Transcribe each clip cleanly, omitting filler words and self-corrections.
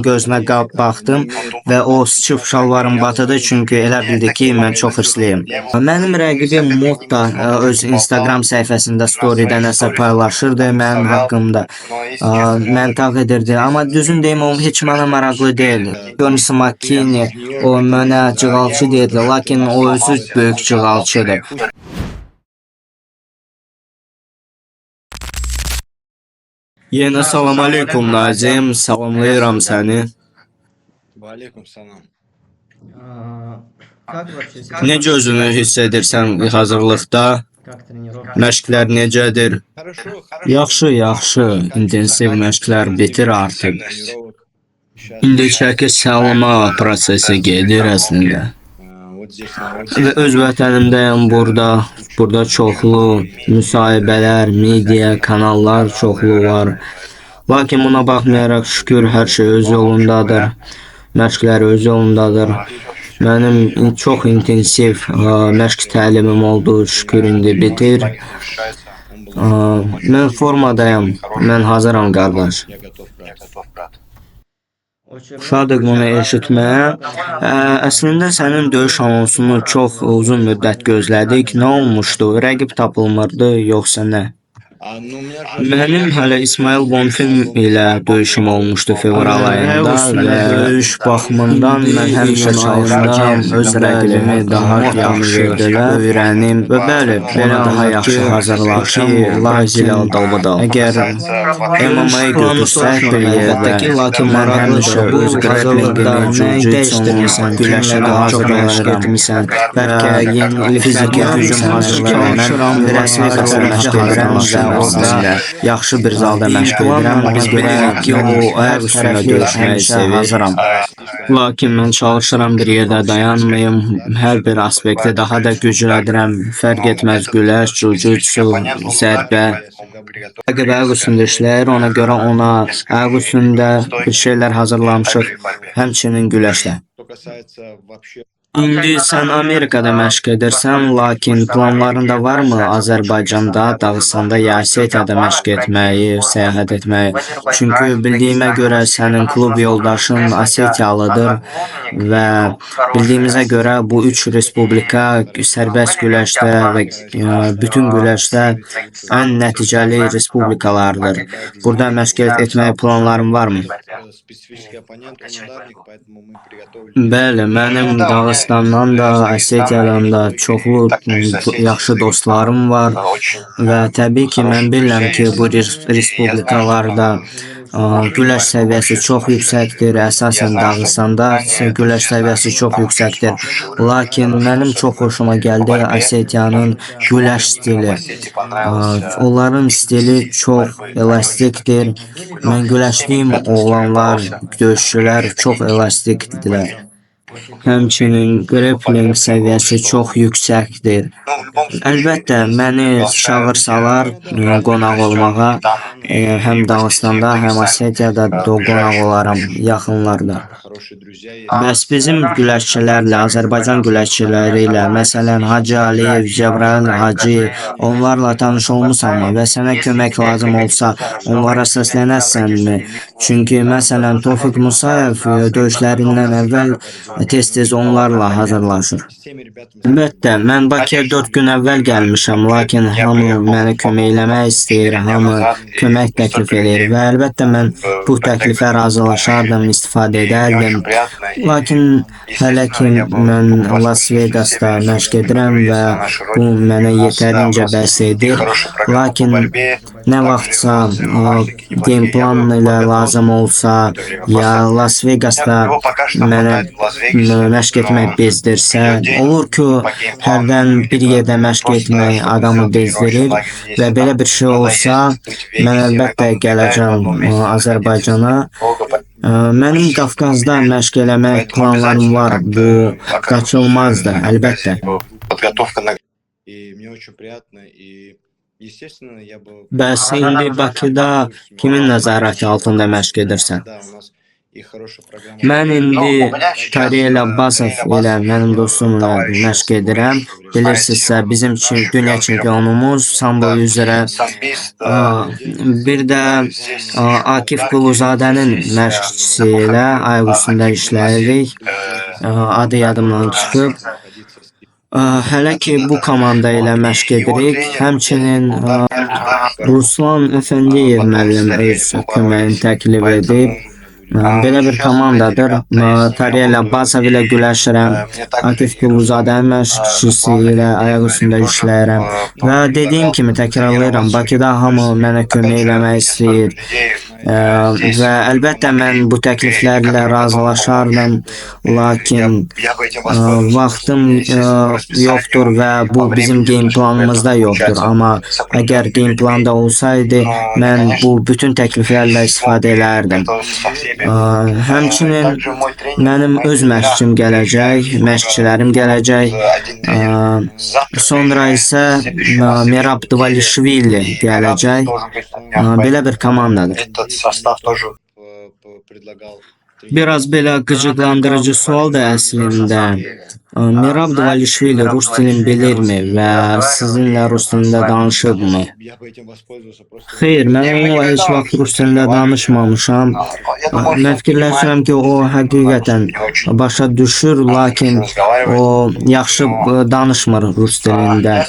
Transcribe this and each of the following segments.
gözünə baxdım və o sıçıb şalvarım batıdı çünki elə bildi ki, mən çox hırslıyım. Mənim rəqibim Mod da öz Instagram səhifəsində storydə nəsə paylaşırdı mənim haqqımda. Məni təqlid edirdi, amma düzün deyim, o heç mənə maraqlı deyil. Johnny Makini o mənə cığalçı deyirdi, lakin o özü böyük cığalçıdır. Yenə salam aleykum Nazim, salamlayıram səni. Aleyküm salam. Necə özünü hiss edirsən hazırlıqda? Məşqlər necədir? Yaxşı, intensiv məşqlər bitir artıq. İndiki salma prosesi gedir əslində. Və öz vətənimdəyəm burada çoxlu müsahibələr, media, kanallar çoxlu var. Lakin buna baxmayaraq şükür hər şey öz yolundadır. Məşqlər öz yolundadır. Mənim çox intensiv məşq təlimim oldu, şükür indi bitir. Mən formadayam, mən hazıram qardaş. Şadıq bunu eşitməyə. Əslində sənin döyüş anonsunu çox uzun müddət gözlədik. Nə olmuşdu? Rəqib tapılmırdı, yoxsa nə? Mənim hələ İsmail Bonfim ilə döyüşüm olmuşdu fevral ayında və döyüş baxımından mən həmişə çalışacağam öz rəqibimi daha yaxşı öyrənim və bəli, belə daha yaxşı hazırlaşım, lakin əgər MMA-yı götürsək bir yerdə, lakin mən həmişə öz qraplingini, jiu-jitsunu, güləşə hazırlaşır etmişsən, bəlkə yeni fiziki hücum hazırlayıram, rəsmi məşq edirəm və yaxşı bir zalda məşq edirəm. Biz bilirəm ki, o ayaq üstündə döyüşməyi sevir. Lakin mən çalışıram bir yerdə dayanmayım, hər bir aspekti daha da gücləndirəm. Fərq etməz güləş, jiu-jitsu, zərbə. Rəqib ayaq üstündə işləyir, ona görə ona ayaq üstündə bir şeylər hazırlamışıq, həmçinin güləşdə. İndi sən Amerikada məşq edirsən, lakin planlarında varmı Azərbaycanda, Dağıstanda ya Osetiyada məşq etməyi, səyahət etməyi? Çünki bildiyimə görə sənin klub yoldaşın Osetiyalıdır və bildiyimizə görə bu üç respublika sərbəst güləşdə və bütün güləşdə ən nəticəli respublikalardır. Burada məşq etməyə planların varmı? Bəli, mənim Dağıstandan da, Osetiyadan da çoxlu yaxşı dostlarım var və təbii ki, mən bilirəm ki, bu respublikalarda güləş səviyyəsi çox yüksəkdir, əsasən Dağıstanda güləş səviyyəsi çox yüksəkdir. Lakin mənim çox xoşuma gəldi Osetiyanın güləş stili. Onların stili çox elastikdir. Mən güləşdiyim oğlanlar, döyüşçülər çox elastikdirlər. Həmçinin grappling səviyyəsi çox yüksəkdir. Əlbəttə, məni çağırsalar qonaq olmağa, həm Dağıstanda, həm Osetiyada qonaq olaram yaxınlarda. Bəs bizim güləşçilərlə, Azərbaycan güləşçiləri ilə, məsələn, Hacı Aliyev, Cəbrayıl Hacı, onlarla tanış olmusanmı və sənə kömək lazım olsa, onlara səslənərsənmi? Çünki, məsələn, Tofiq Musayev döyüşlərindən əvvəl tez-tez onlarla hazırlaşır. Əlbəttə, mən Bakıya 4 gün əvvəl gəlmişəm, lakin hamı mənə kömək eləmək istəyir, hamı kömək təklif edir və əlbəttə mən bu təklifə razılaşardım, istifadə edərdim. Lakin hələ ki mən Las Vegasda məşq edirəm və bu mənə yetərincə bəs edir. Lakin nə vaxtsa game plan ilə lazım olsa, ya Las Vegasda mənə məşq etmək bezdirsə, olur ki, hərdən bir yerdə məşq etmək adamı bezdirir və belə bir şey olsa, mən əlbəttə gələcəm Azərbaycana. Mənim Qafqazda məşq eləmək planlarım var, bu qaçılmazdır, əlbəttə. Bəs indi Bakıda kimin nəzarəti altında məşq edirsən? и хорошая программа. Mən indi Tariel Abbasov ilə mənim dostumla məşq edirəm. Bilirsinizsə, bizim dünya çempionumuz sambo üzrə. Bir də Akif Quluzadənin məşqçisi ilə ayaq üstündə işləyirik. Adı yadımdan çıxıb. Hələ ki bu komanda ilə məşq edirik. Həmçinin Ruslan Əfəndiyev müəllim öz köməyini təklif edib. Belə bir komandadır. Tariel Abbasov ilə güləşirəm. Akif Quluzadənin məşqçisi ilə ayaq üstündə işləyirəm. Və dediyim kimi təkrarlayıram, Bakıda hamı mənə kömək eləmək istəyir. Və əlbəttə mən bu təkliflərlə razılaşardım, lakin vaxtım yoxdur və bu bizim game planımızda yoxdur. Amma əgər game planda olsaydı, mən bu bütün təkliflərlə istifadə edərdim. Həmçinin mənim öz məşqçim gələcək, məşqçilərim gələcək. Sonra isə Merab Dvalishvili gələcək. Belə bir komandadır. Biraz belə qıcıqlandırıcı sual da əslində. Merab Dvalishvili rus dilini bilirmi və sizinlə rus dilində danışıbmı? Xeyr, mən onunla heç vaxt rus dilində danışmamışam. Mən fikirləşirəm ki, o həqiqətən başa düşür, lakin o yaxşı danışmır rus dilində.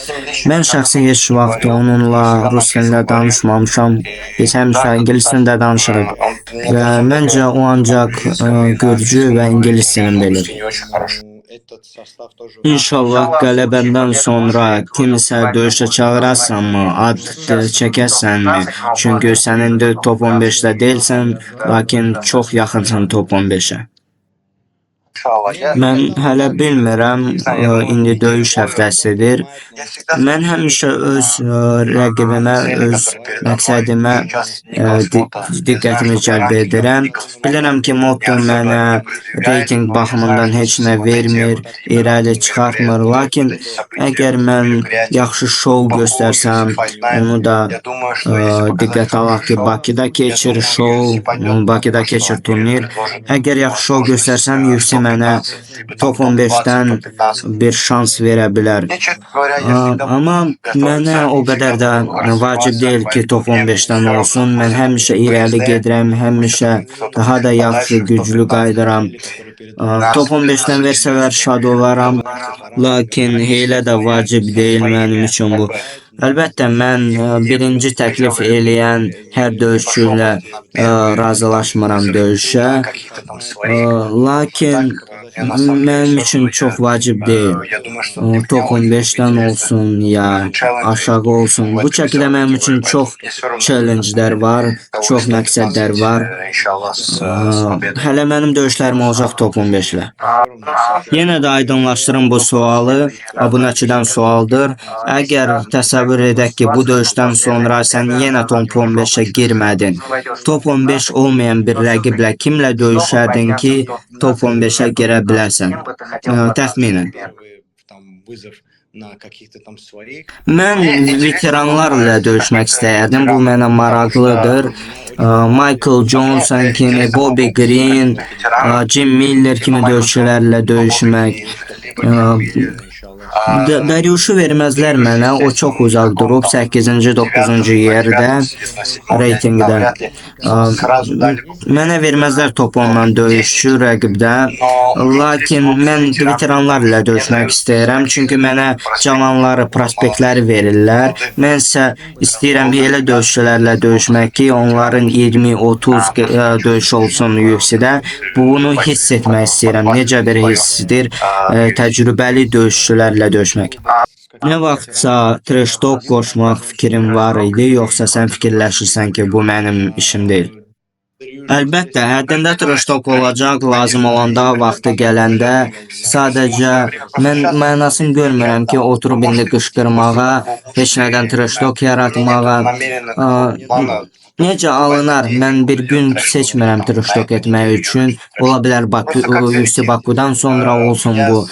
Mən şəxsi heç vaxt onunla rus dilində danışmamışam. Biz həmişə ingilis dilində danışırıq. Və məncə o ancaq gürcü və ingilis dilini bilir. İnşallah qələbəndən sonra kimisə döyüşə çağırarsanmı, ad çəkərsənmi? Çünki sənin də top 15-də deyilsən, lakin çox yaxınsan top 15-ə. Mən hələ bilmirəm, indi döyüş həftəsidir. Mən həmişə öz rəqibimə, öz məqsədimə diqqətimi cəlb edirəm. Bilirəm ki, Motto mənə reyting baxımından heç nə vermir, irəli çıxartmır. Lakin əgər mən yaxşı şou göstərsəm, onu da diqqət alaq ki, Bakıda keçir şou, Bakıda keçir turnir. Əgər yaxşı şou göstərsəm, UFC mənə top 15-dən bir şans verə bilər. Amma mənə o qədər də vacib deyil ki, top 15-dən olsun. Mən həmişə irəli gedirəm, həmişə daha da yaxşı, güclü qayıdıram. Top 15-dən versələr şad olaram, lakin elə də vacib deyil mənim üçün bu. Əlbəttə, mən birinci təklif eləyən hər döyüşçü ilə razılaşmıram döyüşə, lakin mənim üçün çox vacib deyil. Top 15-dən olsun ya aşağı olsun. Bu çəkidə mənim üçün çox challenge-lər var, çox məqsədlər var. Hələ mənim döyüşlərim olacaq top 15-lə. Yenə də aydınlaşdırım bu sualı. Abunəçidən sualdır. Əgər təsəvvür edək ki, bu döyüşdən sonra sən yenə top 15-ə girmədin. Top 15 olmayan bir rəqiblə kimlə döyüşərdin ki, top 15-ə girə bilərsən? Təxminən. Mən veteranlarla döyüşmək istəyərdim. Bu mənə maraqlıdır. Michael Johnson kimi, Bobby Green, Jim Miller kimi döyüşçülərlə döyüşmək. Dariuшу verməzlər mənə, o çox uzaq durub, 8-ci, 9-cu yerdə reytingdə. Mənə verməzlər top ondan döyüşçü rəqibdə, lakin mən veteranlar ilə döyüşmək istəyirəm, çünki mənə cavanları, prospektləri verirlər. Mən isə istəyirəm elə döyüşçülərlə döyüşmək ki, onların 20-30 döyüş olsun UFC-də. Bunu hiss etmək istəyirəm. Necə bir hissidir təcrübəli döyüşçülərlə döyüşmək. Nə vaxtsa trash talk qoşmaq fikrim var idi, yoxsa sən fikirləşirsən ki, bu mənim işim deyil? Əlbəttə, həddində trash talk olacaq, lazım olanda, vaxtı gələndə. Sadəcə, mən mənasını görmürəm ki, oturub indi qışqırmağa, heç nədən trash talk yaratmağa. Necə alınar? Mən bir gün seçmirəm trash talk etmək üçün. Ola bilər UFC Bakudan sonra olsun bu.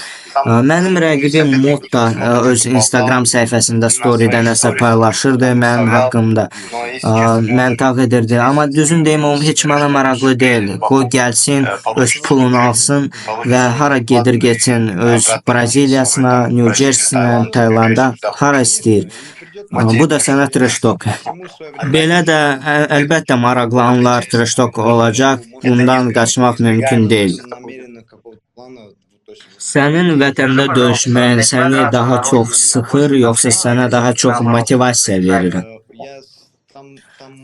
Mənim rəqibim Mod da öz Instagram səhifəsində storydə nəsə paylaşırdı mənim haqqımda. Məntəq edirdi. Amma düzün deyim, o heç mənə maraqlı deyil. Qoy gəlsin, öz pulunu alsın və hara gedir getsin, öz Braziliyasına, New Jersey-sinə, Taylanda, hara istəyir. Bu da sənə trash talk. Belə də əlbəttə maraqlı anlar trash talk olacaq. Bundan qaçmaq mümkün deyil. Sənin vətəndə döyüşmək səni daha çox sıxır, yoxsa sənə daha çox motivasiya verir?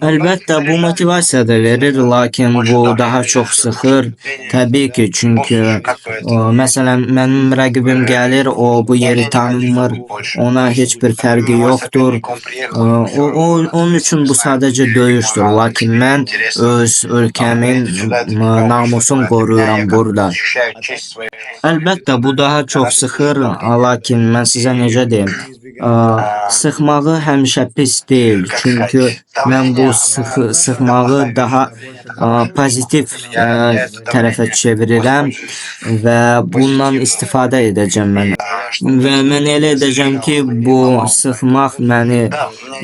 Əlbəttə bu motivasiya da verir, lakin bu daha çox sıxır. Təbii ki, çünki məsələn mənim rəqibim gəlir, o bu yeri tanımır, ona heç bir fərqi yoxdur. Onun üçün bu sadəcə döyüşdür, lakin mən öz ölkəmin namusunu qoruyuram burada. Əlbəttə bu daha çox sıxır, lakin mən sizə necə deyim? Sıxmağı həmişə pis deyil, çünki mən bu sıxmağı daha pozitiv tərəfə çevirirəm və bundan istifadə edəcəm mən. Və mən elə edəcəm ki, bu sıxmaq məni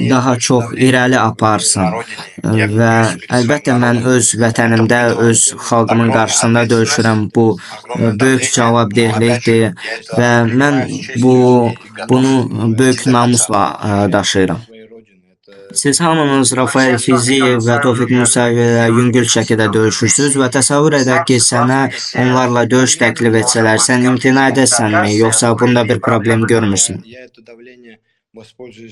daha çox irəli aparsın. Və əlbəttə mən öz vətənimdə, öz xalqımın qarşısında döyüşürəm. Bu böyük cavabdehlikdir və mən bunu böyük namusla daşıyıram. Siz hamınız Rafael Fiziyev və Tofiq Musayev ilə yüngül şəkildə döyüşürsünüz və təsəvvür edək ki, sənə onlarla döyüş təklif etsələr, sən imtina edəsənmi, yoxsa bunda bir problem görmürsən?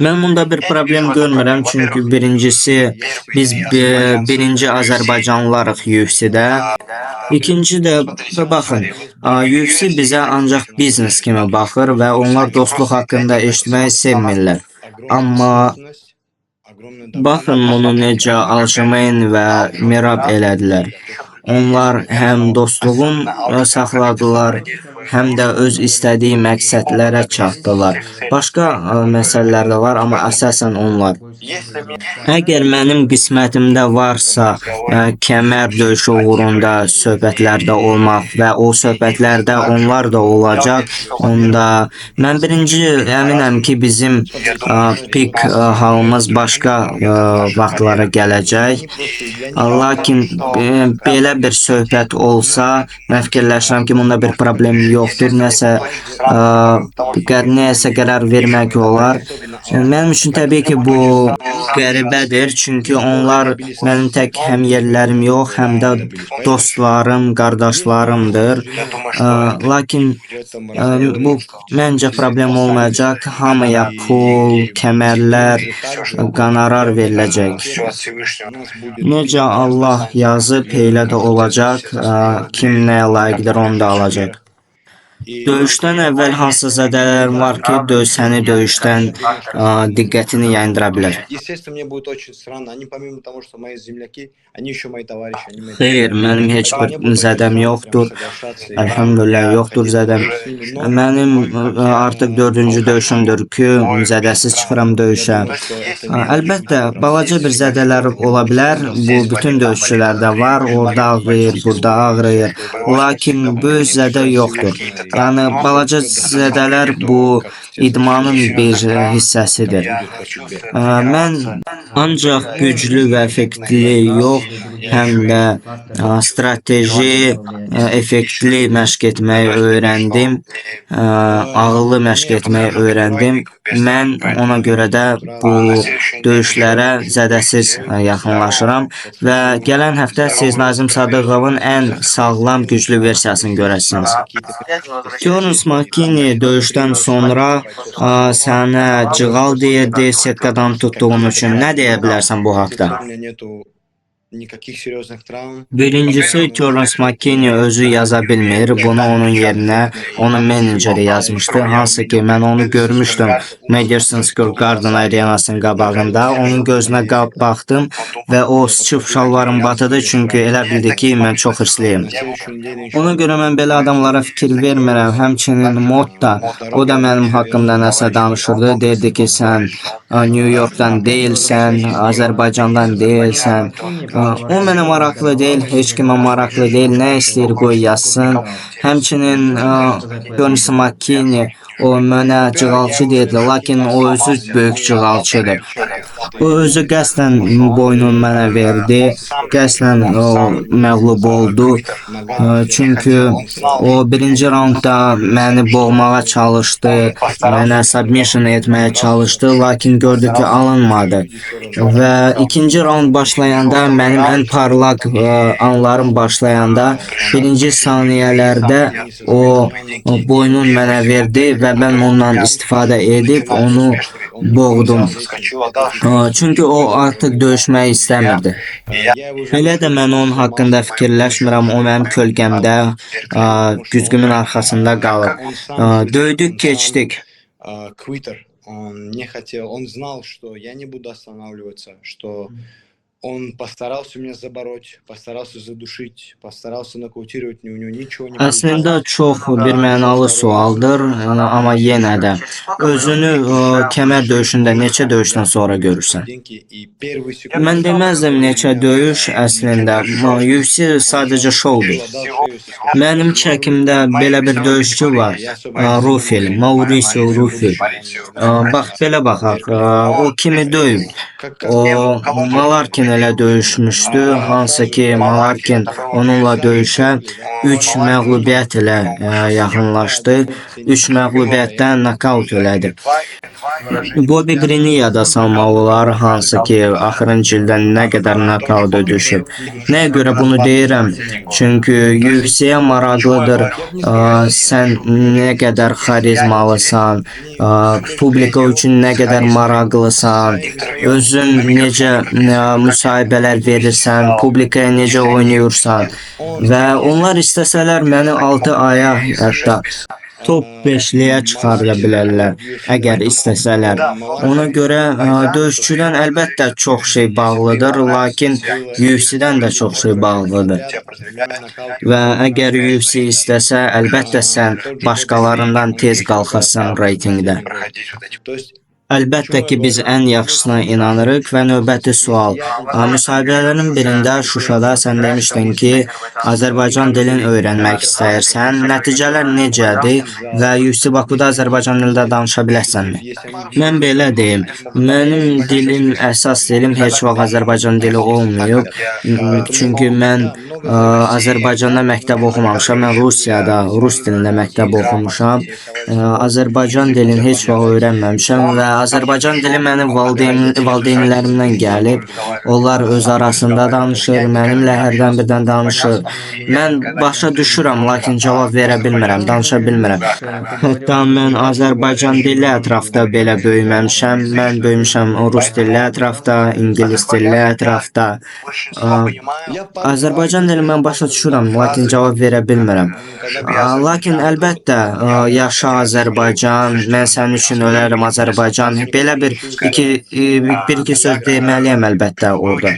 Mən bunda bir problem görmürəm, çünki birincisi, biz birinci Azərbaycanlılarıq UFC-də. İkinci də, baxın, UFC bizə ancaq biznes kimi baxır və onlar dostluq haqqında eşitməyi sevmirlər. Amma baxın bunu necə Aljamain və Merab elədilər. Onlar həm dostluğun saxladılar, həm də öz istədiyi məqsədlərə çatdılar. Başqa məsələlər də var, amma əsasən onlar. Əgər mənim qismətimdə varsa kəmər döyüşü uğrunda söhbətlərdə olmaq və o söhbətlərdə onlar da olacaq, onda mən birinci əminəm ki, bizim pik halımız başqa vaxtlara gələcək. Lakin belə bir söhbət olsa, mən fikirləşirəm ki, bunda bir problem yoxdur. Nəsə qərar vermək olar. Mənim üçün təbii ki, bu qəribədir, çünki onlar mənim tək həmyerlərim yox, həm də dostlarım, qardaşlarımdır. Lakin bu məncə problem olmayacaq. Hamıya pul, kəmərlər, qonorar veriləcək. Necə Allah yazıb, elə də olacaq. Kim nəyə layiqdir, onu da alacaq. Döyüşdən əvvəl hansı zədələr var ki, səni döyüşdən diqqətini yayındıra bilər? Xeyr, mənim heç bir zədəm yoxdur. Əlhamdülillah, yoxdur zədəm. Mənim artıq 4-cü döyüşümdür ki, zədəsiz çıxıram döyüşə. Əlbəttə, balaca bir zədələr ola bilər. Bu, bütün döyüşçülərdə var. Orada ağrıyır, burada ağrıyır. Lakin böyük zədə yoxdur. Yəni, balaca zədələr bu idmanın bir hissəsidir. Mən ancaq güclü və effektli yox, həm də strateji, effektli məşq etməyi öyrəndim, ağıllı məşq etməyi öyrəndim. Mən ona görə də bu döyüşlərə zədəsiz yaxınlaşıram və gələn həftə siz Nazim Sadıqovun ən sağlam, güclü versiyasını görəcəksiniz. Terence McKinney döyüşdən sonra sənə cığal deyirdi, setkadan tutduğun üçün. Nə deyə bilərsən bu haqda? Birincisi, Terence McKinney özü yaza bilmir. Bunu onun yerinə onun meneceri yazmışdı. Hansı ki, mən onu görmüşdüm Madison Square Garden arenasının qabağında. Onun gözünə baxdım və o sıçıb şalvarım batıdı, çünki elə bildi ki, mən çox hırslıyım. Ona görə mən belə adamlara fikir vermirəm. Həmçinin Mod da, o da mənim haqqımda nəsə danışırdı. Deyirdi ki, sən New Yorkdan deyilsən, Azərbaycandan deyilsən, O mənə maraqlı deyil, heç kimə maraqlı deyil. Nə istəyir qoy yazsın. Həmçinin Jonas McKinney o mənə cığalçı deyirdi, lakin o özü böyük cığalçıdır. O özü qəsdən boynunu mənə verdi, qəsdən o məğlub oldu. Çünki o birinci raundda məni boğmağa çalışdı, mənə submission etməyə çalışdı, lakin gördü ki, alınmadı. Və ikinci raund başlayanda, mənim ən parlaq anlarım başlayanda, birinci saniyələrdə o boynunu mənə verdi və mən ondan istifadə edib onu boğdum. Çünki o artıq döyüşmək istəmirdi. Elə də mən onun haqqında fikirləşmirəm, o mənim kölgəmdə, güzgümün arxasında qalıb. Döydük, keçdik. Квитер. Он не хотел, он знал, что я не буду останавливаться, что он постарался меня забороть, постарался задушить, постарался нокаутировать, у него ничего не Əslində çox bir mənalı sualdır, amma yenə də özünü kəmər döyüşündə neçə döyüşdən sonra görürsən? Mən deməzdim neçə döyüş əslində. UFC sadəcə şoudur. Mənim çəkimdə belə bir döyüşçü var. Rufil, Mauricio Rufil. Bax belə baxaq. O kimi döyüb. O Malarkin ilə döyüşmüşdü, hansı ki Malarkin onunla döyüşə 3 məğlubiyyət ilə yaxınlaşdı. 3 məğlubiyyətdən nokaut elədi. Bobby Green'i da salmaq olar, hansı ki axırıncı ildə nə qədər nokaut düşüb. Nəyə görə bunu deyirəm? Çünki UFC-yə maraqlıdır, sən nə qədər xarizmalısan, publika üçün nə qədər maraqlısan, özün necə müsahibələr verirsən, publikaya necə oynayırsan və onlar istəsələr məni 6 aya hətta top 5-liyə çıxarda bilərlər, əgər istəsələr. Ona görə döyüşçüdən əlbəttə çox şey bağlıdır, lakin UFC-dən də çox şey bağlıdır. Və əgər UFC istəsə, əlbəttə sən başqalarından tez qalxasan reytingdə. Əlbəttə ki, biz ən yaxşısına inanırıq və növbəti sual. Müsahibələrin birində Şuşada sən demişdin ki, Azərbaycan dilini öyrənmək istəyirsən. Nəticələr necədir və UFC Bakuda Azərbaycan dilində danışa bilərsənmi? Mən belə deyim, mənim dilim, əsas dilim heç vaxt Azərbaycan dili olmayıb. Çünki mən Azərbaycanda məktəb oxumamışam, mən Rusiyada, Rus dilində məktəb oxumuşam. Azərbaycan dilini heç vaxt öyrənməmişəm və Azərbaycan dili mənim valideynlərimdən gəlib. Onlar öz arasında danışır, mənimlə hərdən birdən danışır. Mən başa düşürəm, lakin cavab verə bilmirəm, danışa bilmirəm. Hətta mən Azərbaycan dili ətrafda belə böyüməmişəm. Mən böyümüşəm Rus dili ətrafda, İngilis dili ətrafda. Azərbaycan dili mən başa düşürəm, lakin cavab verə bilmirəm. Lakin əlbəttə, yaşa Azərbaycan, mən sənin üçün ölərəm Azərbaycan. Belə bir-iki söz deməliyəm əlbəttə orada.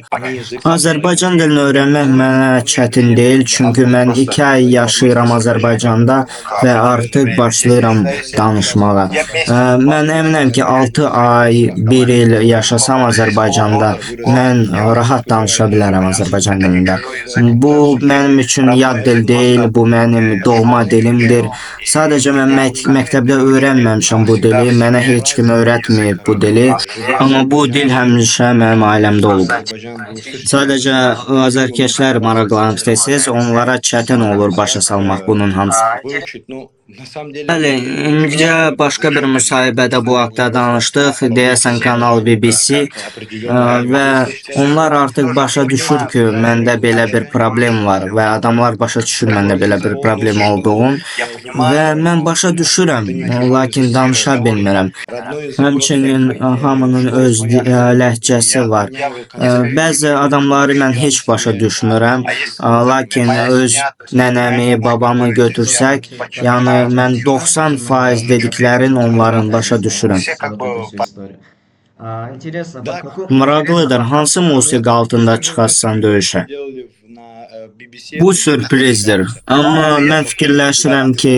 Azərbaycan dilini öyrənmək mənə çətin deyil, çünki mən 2 ay yaşayıram Azərbaycanda və artıq başlayıram danışmağa. Mən əminəm ki, 6 ay, 1 il yaşasam Azərbaycanda, mən rahat danışa bilərəm Azərbaycan dilində. Bu mənim üçün yad dil deyil, bu mənim doğma dilimdir. Sadəcə mən məktəbdə öyrənməmişəm bu dili, mənə heç kim öyrətməyib bu dili, amma bu dil həmişə mənim ailəmdə olub. Sadəcə azərkeşlər maraqlanıb istəsəz, onlara çətin olur başa salmaq bunun hamısı. Bəli, incə başqa bir müsahibədə bu haqda danışdıq, deyəsən Kanal BBC və onlar artıq başa düşür ki, məndə belə bir problem var və adamlar başa düşür məndə belə bir problem olduğum və mən başa düşürəm, lakin danışa bilmirəm. Həmçinin hamının öz ləhcəsi var. Bəzi adamları mən heç başa düşmürəm, lakin öz nənəmi, babamı götürsək, yəni mən 90% dediklərin onların başa düşürəm. Maraqlıdır, hansı musiqi altında çıxarsan döyüşə? BBC Bu это sürprizdir. Amma mən fikirləşirəm ki,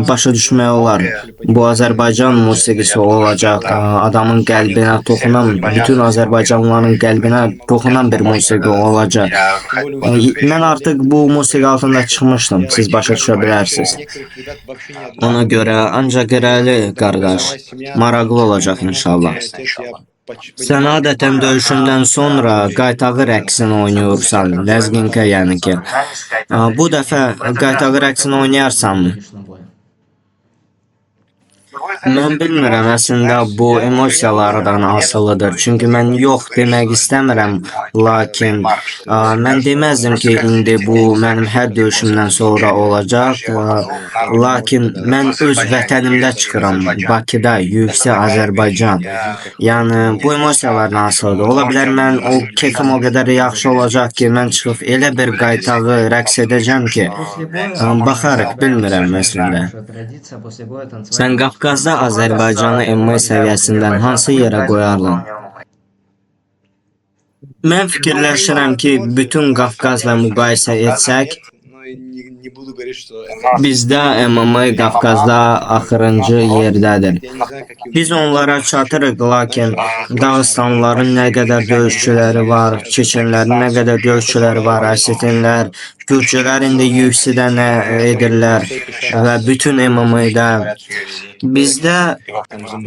başa düşmək olar. Bu Azərbaycan musiqisi olacaq, adamın qəlbinə toxunan, bütün Azərbaycanlıların qəlbinə toxunan bir musiqi olacaq. Тем более у них Mən artıq bu musiqi altında çıxmışdım, siz başa düşə bilərsiniz. некоторых ребят вообще ни одного. Ona görə ancaq irəli qardaş, maraqlı olacaq inşallah. Sən adətən döyüşündən sonra qaytağı rəqsini oynayırsan, ləzginkə yəni ki. Bu dəfə qaytağı rəqsini oynayarsanmı? Mən bilmirəm, əslində bu emosiyalardan asılıdır. Çünki mən yox demək istəmirəm, lakin mən deməzdim ki, indi bu mənim hər döyüşümdən sonra olacaq. Lakin mən öz vətənimdə çıxıram, Bakıda, yüksək Azərbaycan. Yəni bu emosiyalardan asılıdır. Ola bilər mən o keyfim o qədər yaxşı olacaq ki, mən çıxıb elə bir qaytağı rəqs edəcəm ki, baxarıq, bilmirəm əslində. Sən Qafqazda Azərbaycanı ümumi səviyyəsindən hansı yerə qoyardın? Mən fikirləşirəm ki, bütün Qafqazla müqayisə etsək, Не буду говорить, что bizdə MMA Qafqazda axırıncı yerdədir. я не знаю, какие Biz onlara çatırıq, lakin Dağıstanlıların nə qədər döyüşçüləri var, Çeçenlərin nə qədər döyüşçüləri var, Əsetinlər, Gürcülər indi UFC-də nə edirlər və bütün MMA-da. Bizdə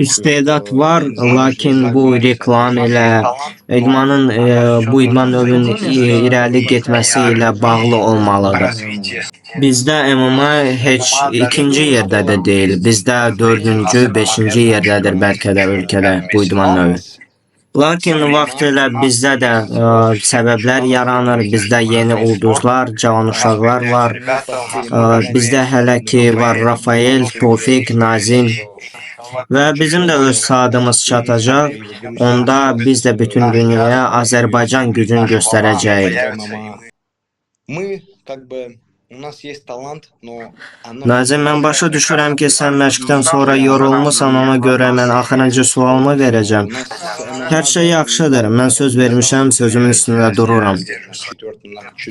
istedad var, lakin bu reklam ilə idmanın bu idman növünün irəli getməsi ilə bağlı olmalıdır. Bizdə MMA heç ikinci yerdə də deyil. Bizdə dördüncü, beşinci yerdədir bəlkə də ölkədə bu idman növü. Lakin vaxtilə bizdə də səbəblər yaranır. Bizdə yeni ulduzlar, cavan uşaqlar var. Bizdə hələ ki var Rafael, Tofiq, Nazim. Və bizim də öz saatımız çatacaq. Onda biz də bütün dünyaya Azərbaycan gücünü göstərəcəyik. Мы как бы у нас есть талант, но Nazim, mən başa düşürəm ki, sən məşqdən sonra yorulmusan, ona görə mən axırıncı sualımı verəcəm. Hər şey yaxşıdır. Mən söz vermişəm, sözümün üstündə dururam.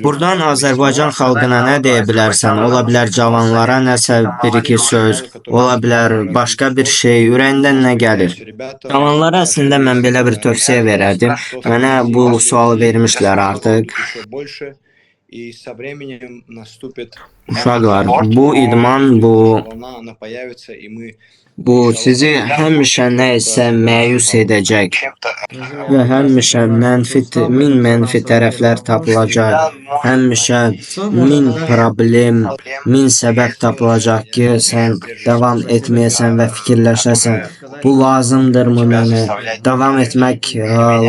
Buradan Azərbaycan xalqına nə deyə bilərsən? Ola bilər cavanlara nəsə bir-iki söz, ola bilər başqa bir şey, ürəyindən nə gəlir? Cavanlara əslində mən belə bir tövsiyə verərdim. Mənə bu sualı vermişlər artıq. И со временем наступит Uşaqlar, bu idman, волна, она появится, и мы bu sizi həmişə nə isə məyus edəcək və həmişə min mənfi tərəflər tapılacaq. Həmişə min problem, min səbəb tapılacaq ki, sən davam etməyəsən və fikirləşəsən. Bu lazımdırmı mənə? Davam etmək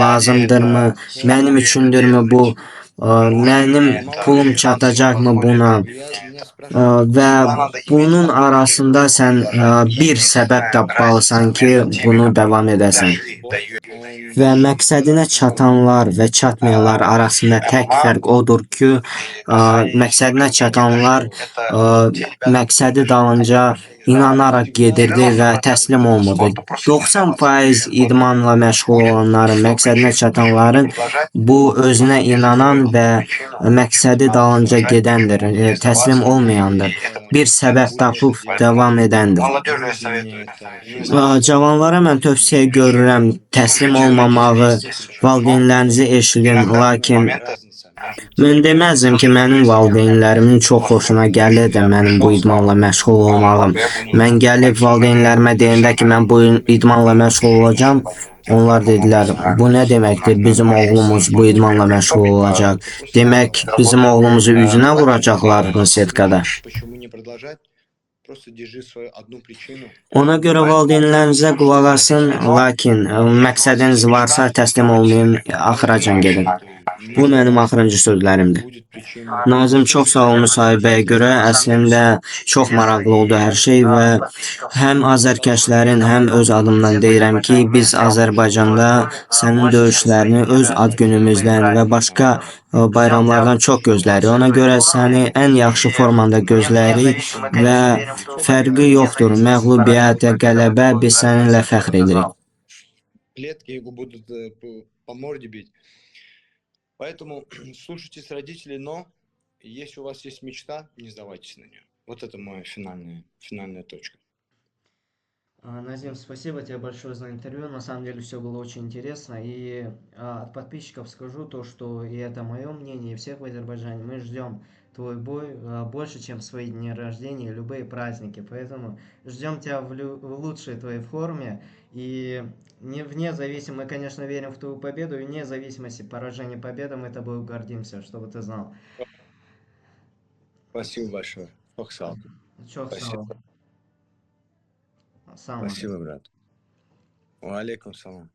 lazımdırmı? Mənim üçündürmü bu? Mənim pulum çatacaqmı buna? Və bunun arasında sən bir səbəb tapmalısan ki, bunu davam edəsən. Və məqsədinə çatanlar və çatmayanlar arasında tək fərq odur ki, məqsədinə çatanlar məqsədi dalınca inanaraq gedirdi və təslim olmurdu. 90% idmanla məşğul olanların, məqsədinə çatanların bu özünə inanan və məqsədi dalınca gedəndir, təslim olmayandır. Bir səbəb tapıb davam edəndir. Cavanlara mən tövsiyə görürəm, təslim olmamağı, valideynlərinizi eşidin, lakin mən deməzdim ki, mənim valideynlərimin çox xoşuna gəlir də mənim bu idmanla məşğul olmağım. Mən gəlib valideynlərimə deyəndə ki, mən bu idmanla məşğul olacağam, onlar dedilər, bu nə deməkdir, bizim oğlumuz bu idmanla məşğul olacaq. Demək, bizim oğlumuzu üzünə vuracaqlar setkada. Ona görə valideynlərinizə qulaq asın, lakin məqsədiniz varsa təslim olmayın, axıracan gedin. Bu mənim axırıncı sözlərimdir. Nazim, çox sağ ol müsahibəyə görə. Əslində çox maraqlı oldu hər şey və həm azərkeşlərin, həm öz adımdan deyirəm ki, biz Azərbaycanda sənin döyüşlərini öz ad günümüzdən və başqa bayramlardan çox gözləyirik. Ona görə səni ən yaxşı formanda gözləyirik və fərqi yoxdur. Məğlubiyyət, qələbə, biz səninlə fəxr edirik. Поэтому слушайтесь родителей, но если у вас есть мечта, не сдавайтесь на нее. Вот это моя финальная точка. Назим, спасибо тебе большое за интервью. На самом деле все было очень интересно. И от подписчиков скажу то, что и это мое мнение, и всех в Азербайджане. Мы ждем твой бой больше, чем свои дни рождения и любые праздники. Поэтому ждем тебя в лучшей твоей форме. И вне зависимости, мы, конечно, верим в твою победу. И вне зависимости поражения победы мы тобой гордимся, чтобы ты знал. Спасибо большое. Фоксал. Çok sağ Спасибо. ol. Sağ ol. Спасибо, брат. Алейкум салам.